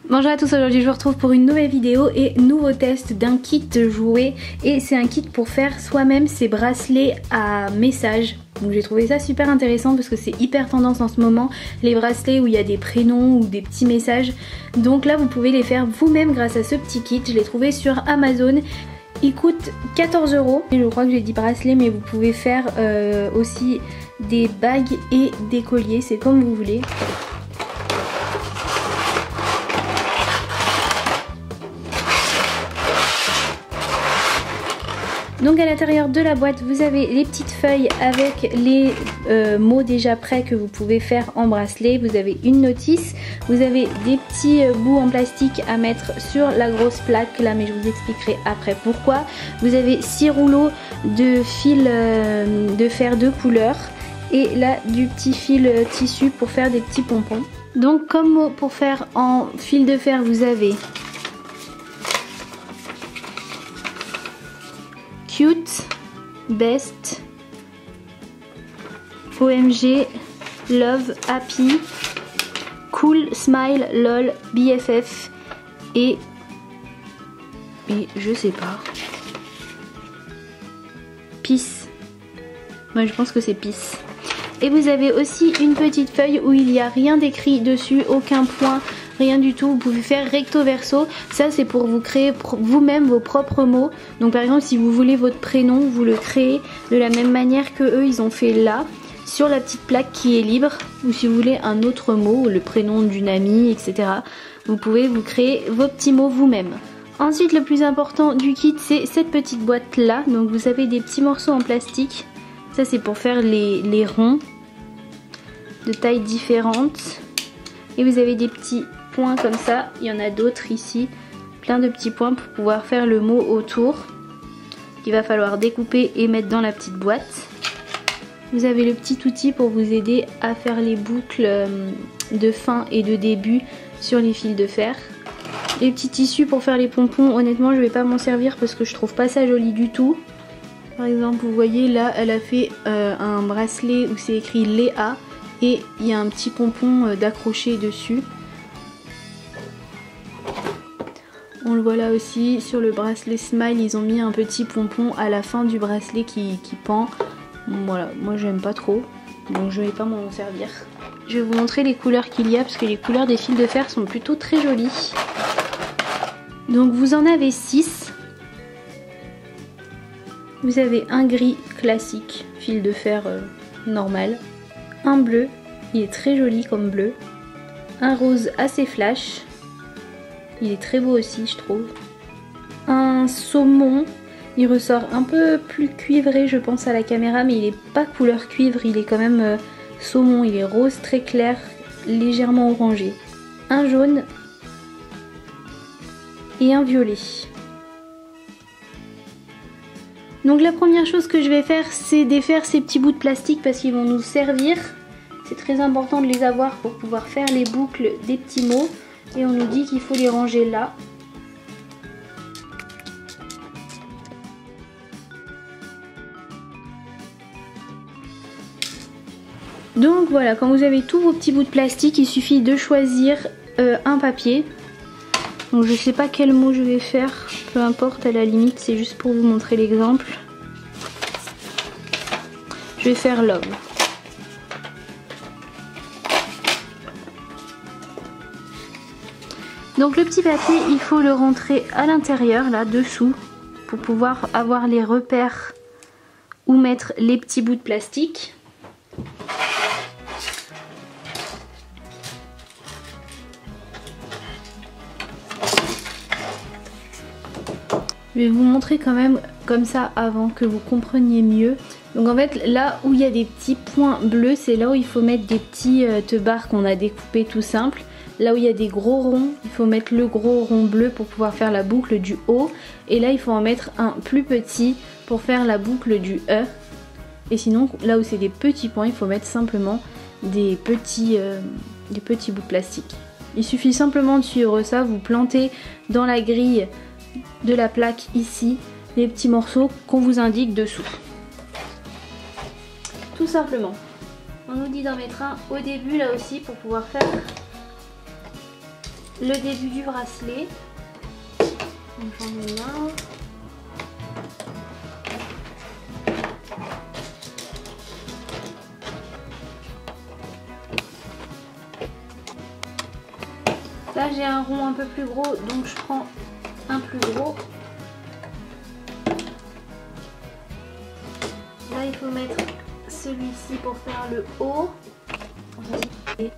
Bonjour à tous, aujourd'hui je vous retrouve pour une nouvelle vidéo et nouveau test d'un kit jouet. Et c'est un kit pour faire soi-même ses bracelets à messages. Donc j'ai trouvé ça super intéressant parce que c'est hyper tendance en ce moment, les bracelets où il y a des prénoms ou des petits messages. Donc là vous pouvez les faire vous-même grâce à ce petit kit, je l'ai trouvé sur Amazon. Il coûte 14 €. Je crois que j'ai dit bracelet, mais vous pouvez faire aussi des bagues et des colliers, c'est comme vous voulez. Donc à l'intérieur de la boîte vous avez les petites feuilles avec les mots déjà prêts que vous pouvez faire en bracelet. Vous avez une notice, vous avez des petits bouts en plastique à mettre sur la grosse plaque là, mais je vous expliquerai après pourquoi. Vous avez 6 rouleaux de fil de fer de couleur et là du petit fil tissu pour faire des petits pompons. Donc comme mot pour faire en fil de fer vous avez cute, best, OMG, love, happy, cool, smile, lol, BFF et je sais pas, peace. Moi je pense que c'est peace. Et vous avez aussi une petite feuille où il n'y a rien d'écrit dessus, aucun point, rien du tout. Vous pouvez faire recto verso. Ça c'est pour vous créer vous-même vos propres mots. Donc par exemple si vous voulez votre prénom, vous le créez de la même manière que eux ils ont fait là, sur la petite plaque qui est libre. Ou si vous voulez un autre mot, le prénom d'une amie, etc. Vous pouvez vous créer vos petits mots vous-même. Ensuite le plus important du kit c'est cette petite boîte là. Donc vous avez des petits morceaux en plastique. Ça c'est pour faire les ronds de tailles différentes. Et vous avez des petits points comme ça. Il y en a d'autres ici. Plein de petits points pour pouvoir faire le mot autour. Qu'il va falloir découper et mettre dans la petite boîte. Vous avez le petit outil pour vous aider à faire les boucles de fin et de début sur les fils de fer. Les petits tissus pour faire les pompons. Honnêtement je vais pas m'en servir parce que je trouve pas ça joli du tout. Par exemple vous voyez là elle a fait un bracelet où c'est écrit Léa et il y a un petit pompon d'accrocher dessus. On le voit là aussi sur le bracelet Smile, ils ont mis un petit pompon à la fin du bracelet qui pend. Voilà, moi j'aime pas trop donc je vais pas m'en servir. Je vais vous montrer les couleurs qu'il y a parce que les couleurs des fils de fer sont plutôt très jolies. Donc vous en avez 6. Vous avez un gris classique, fil de fer normal. Un bleu, il est très joli comme bleu. Un rose assez flash. Il est très beau aussi je trouve. Un saumon, il ressort un peu plus cuivré je pense à la caméra, mais il n'est pas couleur cuivre, il est quand même saumon. Il est rose très clair, légèrement orangé. Un jaune et un violet. Donc la première chose que je vais faire c'est défaire ces petits bouts de plastique parce qu'ils vont nous servir. C'est très important de les avoir pour pouvoir faire les boucles des petits mots. Et on nous dit qu'il faut les ranger là. Donc voilà, quand vous avez tous vos petits bouts de plastique, il suffit de choisir un papier. Donc je sais pas quel mot je vais faire, peu importe à la limite, c'est juste pour vous montrer l'exemple. Je vais faire love. Donc le petit papier, il faut le rentrer à l'intérieur, là, dessous, pour pouvoir avoir les repères où mettre les petits bouts de plastique. Je vais vous montrer quand même comme ça avant que vous compreniez mieux. Donc en fait là où il y a des petits points bleus, c'est là où il faut mettre des petits teubars qu'on a découpés tout simple. Là où il y a des gros ronds, il faut mettre le gros rond bleu pour pouvoir faire la boucle du haut. Et là il faut en mettre un plus petit pour faire la boucle du E. Et sinon là où c'est des petits points, il faut mettre simplement des petits bouts de plastique. Il suffit simplement de suivre ça, vous plantez dans la grille de la plaque ici les petits morceaux qu'on vous indique dessous. Tout simplement. On nous dit d'en mettre un au début là aussi pour pouvoir faire le début du bracelet. Donc j'en ai un. Là j'ai un rond un peu plus gros, donc je prends un plus gros. Là il faut mettre celui-ci pour faire le haut. Et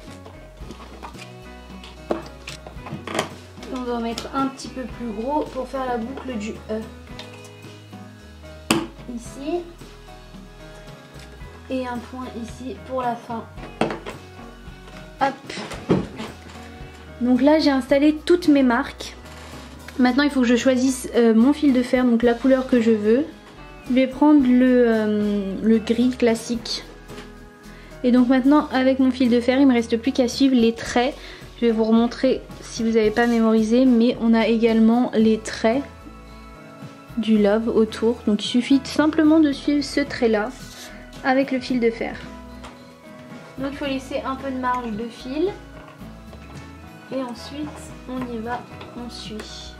on va mettre un petit peu plus gros pour faire la boucle du E. Ici. Et un point ici pour la fin. Hop. Donc là j'ai installé toutes mes marques. Maintenant il faut que je choisisse mon fil de fer, donc la couleur que je veux. Je vais prendre le gris classique. Et donc maintenant avec mon fil de fer il me reste plus qu'à suivre les traits. Je vais vous remontrer si vous n'avez pas mémorisé, mais on a également les traits du love autour. Donc il suffit simplement de suivre ce trait là avec le fil de fer. Donc il faut laisser un peu de marge de fil. Et ensuite, on y va, on suit.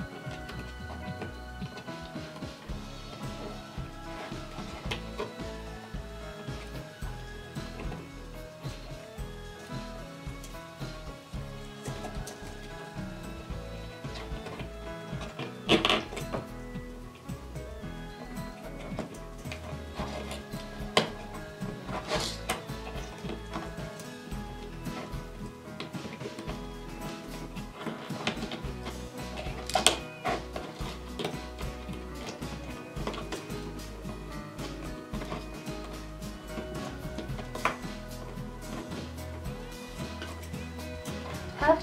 Hop.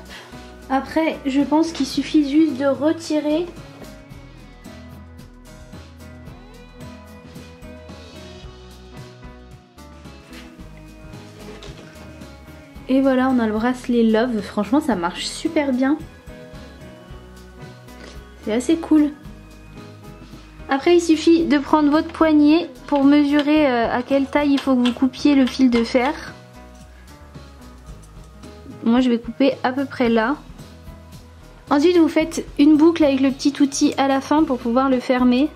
Après, je pense qu'il suffit juste de retirer et voilà, on a le bracelet Love. Franchement, ça marche super bien. C'est assez cool. Après, il suffit de prendre votre poignet pour mesurer à quelle taille il faut que vous coupiez le fil de fer. Moi je vais couper à peu près là. Ensuite vous faites une boucle avec le petit outil à la fin pour pouvoir le fermer.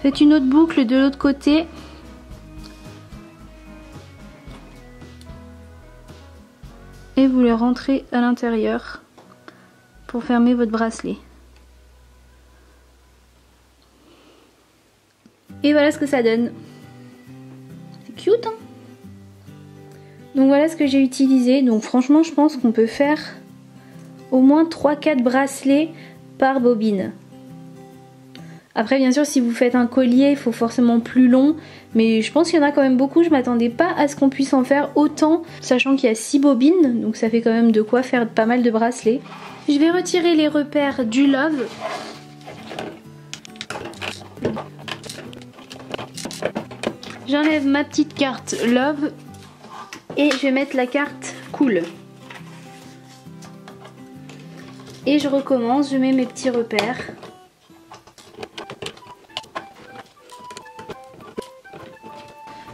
Faites une autre boucle de l'autre côté. Et vous le rentrez à l'intérieur pour fermer votre bracelet. Et voilà ce que ça donne. C'est cute, hein? Donc voilà ce que j'ai utilisé. Donc franchement, je pense qu'on peut faire au moins 3-4 bracelets par bobine. Après, bien sûr, si vous faites un collier, il faut forcément plus long. Mais je pense qu'il y en a quand même beaucoup. Je m'attendais pas à ce qu'on puisse en faire autant, sachant qu'il y a 6 bobines. Donc ça fait quand même de quoi faire pas mal de bracelets. Je vais retirer les repères du Love. J'enlève ma petite carte Love et je vais mettre la carte Cool. Et je recommence, je mets mes petits repères.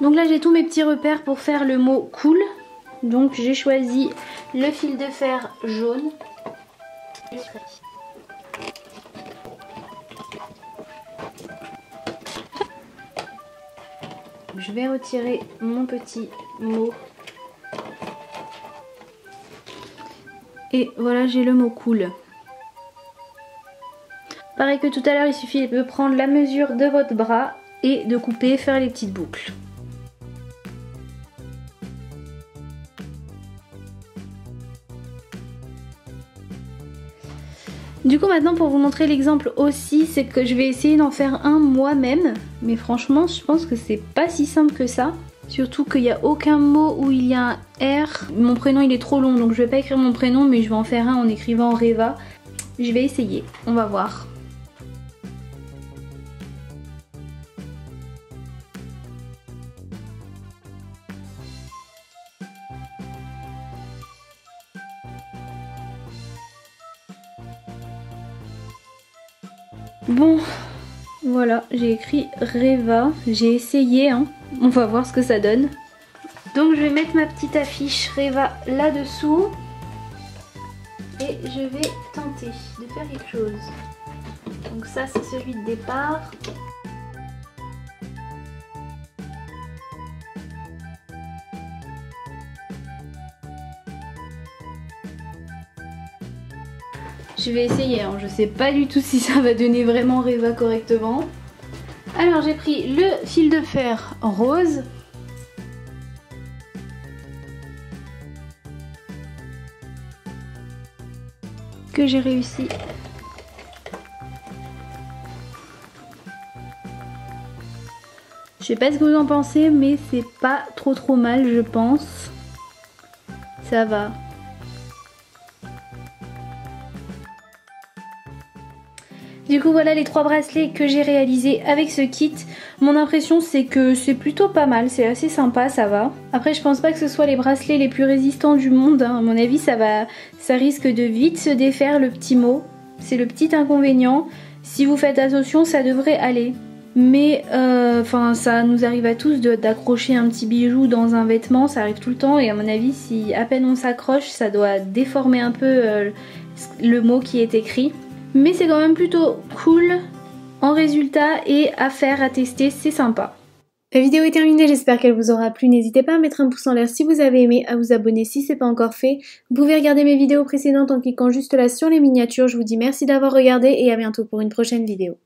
Donc là j'ai tous mes petits repères pour faire le mot Cool. Donc j'ai choisi le fil de fer jaune. Je vais retirer mon petit mot. Et voilà, j'ai le mot Cool. Pareil que tout à l'heure, il suffit de prendre la mesure de votre bras et de couper, faire les petites boucles. Du coup maintenant pour vous montrer l'exemple aussi, c'est que je vais essayer d'en faire un moi-même. Mais franchement je pense que c'est pas si simple que ça. Surtout qu'il n'y a aucun mot où il y a un R. Mon prénom il est trop long donc je vais pas écrire mon prénom mais je vais en faire un en écrivant Reva. Je vais essayer, on va voir. Bon, voilà, j'ai écrit Reva, j'ai essayé, hein. On va voir ce que ça donne. Donc je vais mettre ma petite affiche Reva là-dessous. Et je vais tenter de faire quelque chose. Donc ça c'est celui de départ. Je vais essayer, hein. Je sais pas du tout si ça va donner vraiment Reva correctement. Alors j'ai pris le fil de fer rose. Que j'ai réussi je sais pas ce que vous en pensez, mais c'est pas trop mal, je pense. Ça va. Du coup voilà les 3 bracelets que j'ai réalisés avec ce kit. Mon impression c'est que c'est plutôt pas mal, c'est assez sympa, ça va. Après je pense pas que ce soit les bracelets les plus résistants du monde, hein. À mon avis ça risque de vite se défaire le petit mot. C'est le petit inconvénient. Si vous faites attention ça devrait aller. Mais ça nous arrive à tous d'accrocher un petit bijou dans un vêtement, ça arrive tout le temps. Et à mon avis si à peine on s'accroche ça doit déformer un peu le mot qui est écrit. Mais c'est quand même plutôt cool en résultat et à faire, à tester, c'est sympa. La vidéo est terminée, j'espère qu'elle vous aura plu. N'hésitez pas à mettre un pouce en l'air si vous avez aimé, à vous abonner si c'est pas encore fait. Vous pouvez regarder mes vidéos précédentes en cliquant juste là sur les miniatures. Je vous dis merci d'avoir regardé et à bientôt pour une prochaine vidéo.